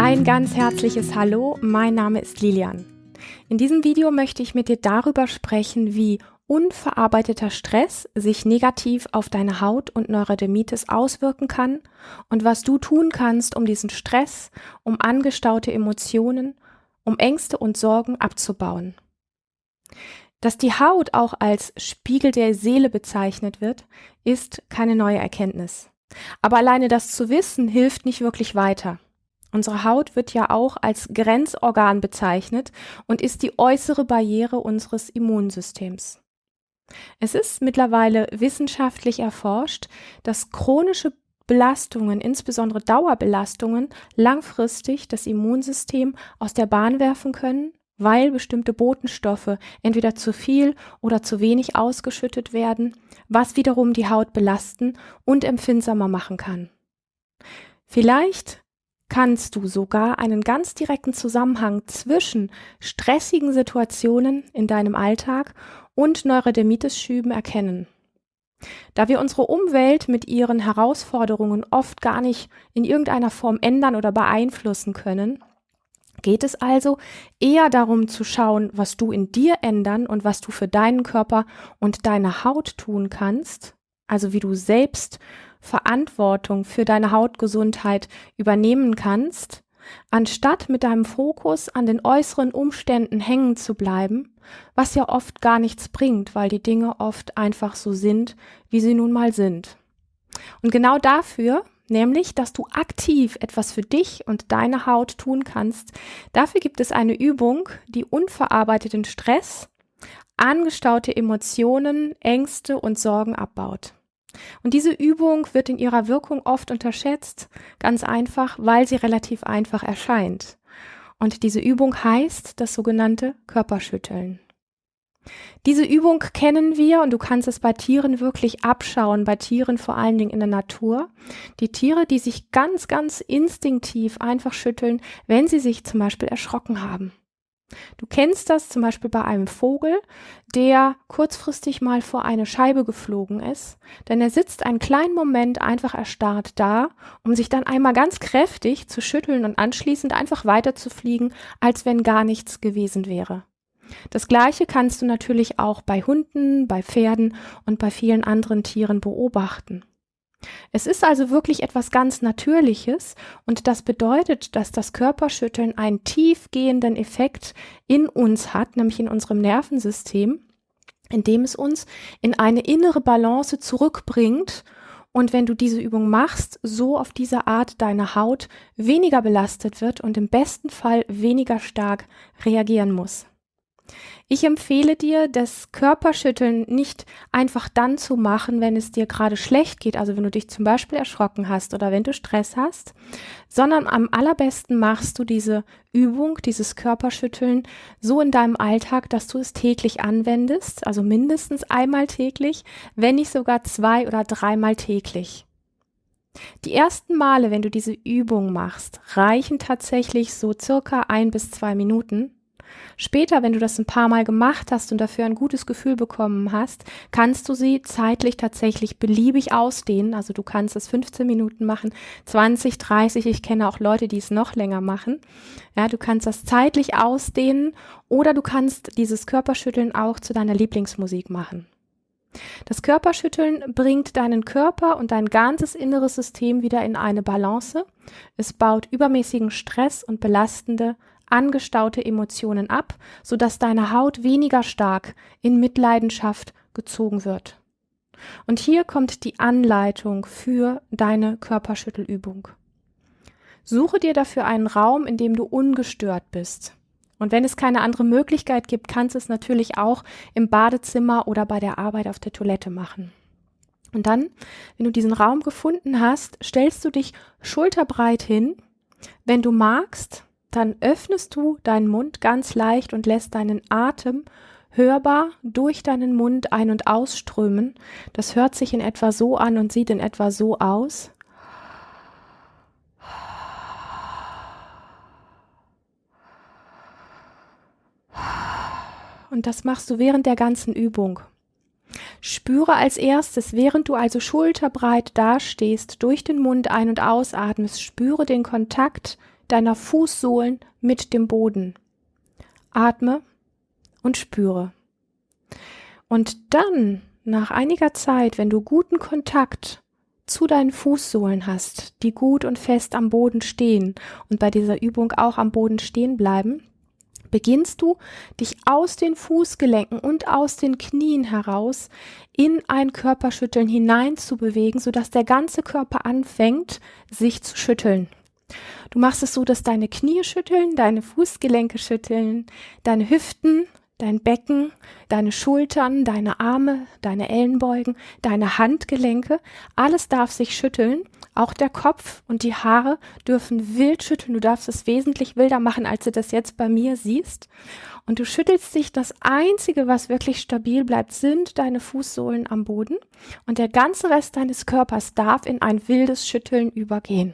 Ein ganz herzliches Hallo, mein Name ist Lilian. In diesem Video möchte ich mit dir darüber sprechen, wie unverarbeiteter Stress sich negativ auf deine Haut und Neurodermitis auswirken kann und was du tun kannst, um diesen Stress, um angestaute Emotionen, um Ängste und Sorgen abzubauen. Dass die Haut auch als Spiegel der Seele bezeichnet wird, ist keine neue Erkenntnis. Aber alleine das zu wissen, hilft nicht wirklich weiter. Unsere Haut wird ja auch als Grenzorgan bezeichnet und ist die äußere Barriere unseres Immunsystems. Es ist mittlerweile wissenschaftlich erforscht, dass chronische Belastungen, insbesondere Dauerbelastungen, langfristig das Immunsystem aus der Bahn werfen können, weil bestimmte Botenstoffe entweder zu viel oder zu wenig ausgeschüttet werden, was wiederum die Haut belasten und empfindsamer machen kann. Vielleicht kannst du sogar einen ganz direkten Zusammenhang zwischen stressigen Situationen in deinem Alltag und Neurodermitis-Schüben erkennen. Da wir unsere Umwelt mit ihren Herausforderungen oft gar nicht in irgendeiner Form ändern oder beeinflussen können, geht es also eher darum zu schauen, was du in dir ändern und was du für deinen Körper und deine Haut tun kannst, also wie du selbst Verantwortung für deine Hautgesundheit übernehmen kannst, anstatt mit deinem Fokus an den äußeren Umständen hängen zu bleiben, was ja oft gar nichts bringt, weil die Dinge oft einfach so sind, wie sie nun mal sind. Und genau dafür, nämlich, dass du aktiv etwas für dich und deine Haut tun kannst, dafür gibt es eine Übung, die unverarbeiteten Stress, angestaute Emotionen, Ängste und Sorgen abbaut. Und diese Übung wird in ihrer Wirkung oft unterschätzt, ganz einfach, weil sie relativ einfach erscheint. Und diese Übung heißt das sogenannte Körperschütteln. Diese Übung kennen wir und du kannst es bei Tieren wirklich abschauen, bei Tieren vor allen Dingen in der Natur. Die Tiere, die sich ganz, ganz instinktiv einfach schütteln, wenn sie sich zum Beispiel erschrocken haben. Du kennst das zum Beispiel bei einem Vogel, der kurzfristig mal vor eine Scheibe geflogen ist, denn er sitzt einen kleinen Moment einfach erstarrt da, um sich dann einmal ganz kräftig zu schütteln und anschließend einfach weiter zu fliegen, als wenn gar nichts gewesen wäre. Das Gleiche kannst du natürlich auch bei Hunden, bei Pferden und bei vielen anderen Tieren beobachten. Es ist also wirklich etwas ganz Natürliches und das bedeutet, dass das Körperschütteln einen tiefgehenden Effekt in uns hat, nämlich in unserem Nervensystem, indem es uns in eine innere Balance zurückbringt und wenn du diese Übung machst, so auf diese Art deine Haut weniger belastet wird und im besten Fall weniger stark reagieren muss. Ich empfehle dir, das Körperschütteln nicht einfach dann zu machen, wenn es dir gerade schlecht geht, also wenn du dich zum Beispiel erschrocken hast oder wenn du Stress hast, sondern am allerbesten machst du diese Übung, dieses Körperschütteln so in deinem Alltag, dass du es täglich anwendest, also mindestens einmal täglich, wenn nicht sogar 2 oder 3-mal täglich. Die ersten Male, wenn du diese Übung machst, reichen tatsächlich so circa 1 bis 2 Minuten. Später, wenn du das ein paar Mal gemacht hast und dafür ein gutes Gefühl bekommen hast, kannst du sie zeitlich tatsächlich beliebig ausdehnen. Also du kannst es 15 Minuten machen, 20, 30. Ich kenne auch Leute, die es noch länger machen. Ja, du kannst das zeitlich ausdehnen oder du kannst dieses Körperschütteln auch zu deiner Lieblingsmusik machen. Das Körperschütteln bringt deinen Körper und dein ganzes inneres System wieder in eine Balance. Es baut übermäßigen Stress und belastende angestaute Emotionen ab, sodass deine Haut weniger stark in Mitleidenschaft gezogen wird. Und hier kommt die Anleitung für deine Körperschüttelübung. Suche dir dafür einen Raum, in dem du ungestört bist. Und wenn es keine andere Möglichkeit gibt, kannst du es natürlich auch im Badezimmer oder bei der Arbeit auf der Toilette machen. Und dann, wenn du diesen Raum gefunden hast, stellst du dich schulterbreit hin. Wenn du magst, dann öffnest du deinen Mund ganz leicht und lässt deinen Atem hörbar durch deinen Mund ein- und ausströmen. Das hört sich in etwa so an und sieht in etwa so aus. Und das machst du während der ganzen Übung. Spüre als erstes, während du also schulterbreit dastehst, durch den Mund ein- und ausatmest, spüre den Kontakt deiner Fußsohlen mit dem Boden. Atme und spüre. Und dann, nach einiger Zeit, wenn du guten Kontakt zu deinen Fußsohlen hast, die gut und fest am Boden stehen und bei dieser Übung auch am Boden stehen bleiben, beginnst du, dich aus den Fußgelenken und aus den Knien heraus in ein Körperschütteln hinein zu bewegen, sodass der ganze Körper anfängt, sich zu schütteln. Du machst es so, dass deine Knie schütteln, deine Fußgelenke schütteln, deine Hüften, dein Becken, deine Schultern, deine Arme, deine Ellenbeugen, deine Handgelenke, alles darf sich schütteln. Auch der Kopf und die Haare dürfen wild schütteln. Du darfst es wesentlich wilder machen, als du das jetzt bei mir siehst. Und du schüttelst dich. Das Einzige, was wirklich stabil bleibt, sind deine Fußsohlen am Boden. Und der ganze Rest deines Körpers darf in ein wildes Schütteln übergehen.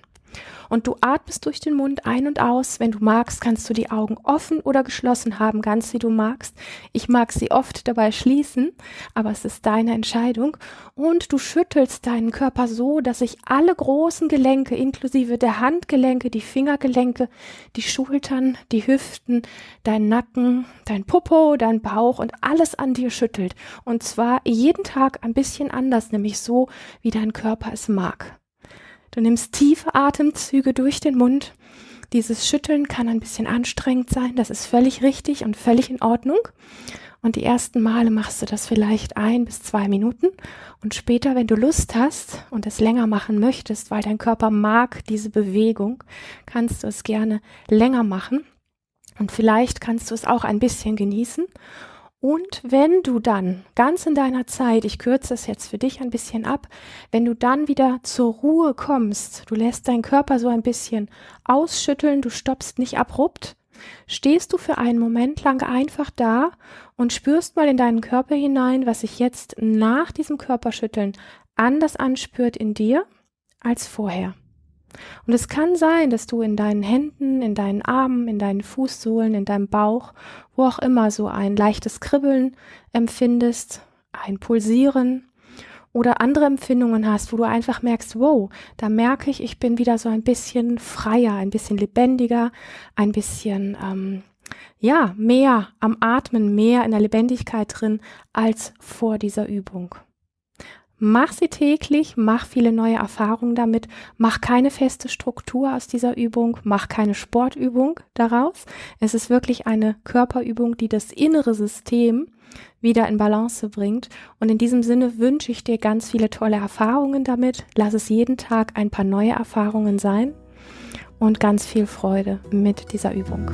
Und du atmest durch den Mund ein und aus. Wenn du magst, kannst du die Augen offen oder geschlossen haben, ganz wie du magst. Ich mag sie oft dabei schließen, aber es ist deine Entscheidung. Und du schüttelst deinen Körper so, dass sich alle großen Gelenke, inklusive der Handgelenke, die Fingergelenke, die Schultern, die Hüften, dein Nacken, dein Popo, dein Bauch und alles an dir schüttelt. Und zwar jeden Tag ein bisschen anders, nämlich so, wie dein Körper es mag. Du nimmst tiefe Atemzüge durch den Mund. Dieses Schütteln kann ein bisschen anstrengend sein. Das ist völlig richtig und völlig in Ordnung. Und die ersten Male machst du das vielleicht 1 bis 2 Minuten. Und später, wenn du Lust hast und es länger machen möchtest, weil dein Körper mag diese Bewegung, kannst du es gerne länger machen. Und vielleicht kannst du es auch ein bisschen genießen. Und wenn du dann ganz in deiner Zeit, ich kürze es jetzt für dich ein bisschen ab, wenn du dann wieder zur Ruhe kommst, du lässt deinen Körper so ein bisschen ausschütteln, du stoppst nicht abrupt, stehst du für einen Moment lang einfach da und spürst mal in deinen Körper hinein, was sich jetzt nach diesem Körperschütteln anders anspürt in dir als vorher. Und es kann sein, dass du in deinen Händen, in deinen Armen, in deinen Fußsohlen, in deinem Bauch, wo auch immer so ein leichtes Kribbeln empfindest, ein Pulsieren oder andere Empfindungen hast, wo du einfach merkst, wow, da merke ich, ich bin wieder so ein bisschen freier, ein bisschen lebendiger, ein bisschen, mehr am Atmen, mehr in der Lebendigkeit drin als vor dieser Übung. Mach sie täglich, mach viele neue Erfahrungen damit, mach keine feste Struktur aus dieser Übung, mach keine Sportübung daraus. Es ist wirklich eine Körperübung, die das innere System wieder in Balance bringt. Und in diesem Sinne wünsche ich dir ganz viele tolle Erfahrungen damit. Lass es jeden Tag ein paar neue Erfahrungen sein und ganz viel Freude mit dieser Übung.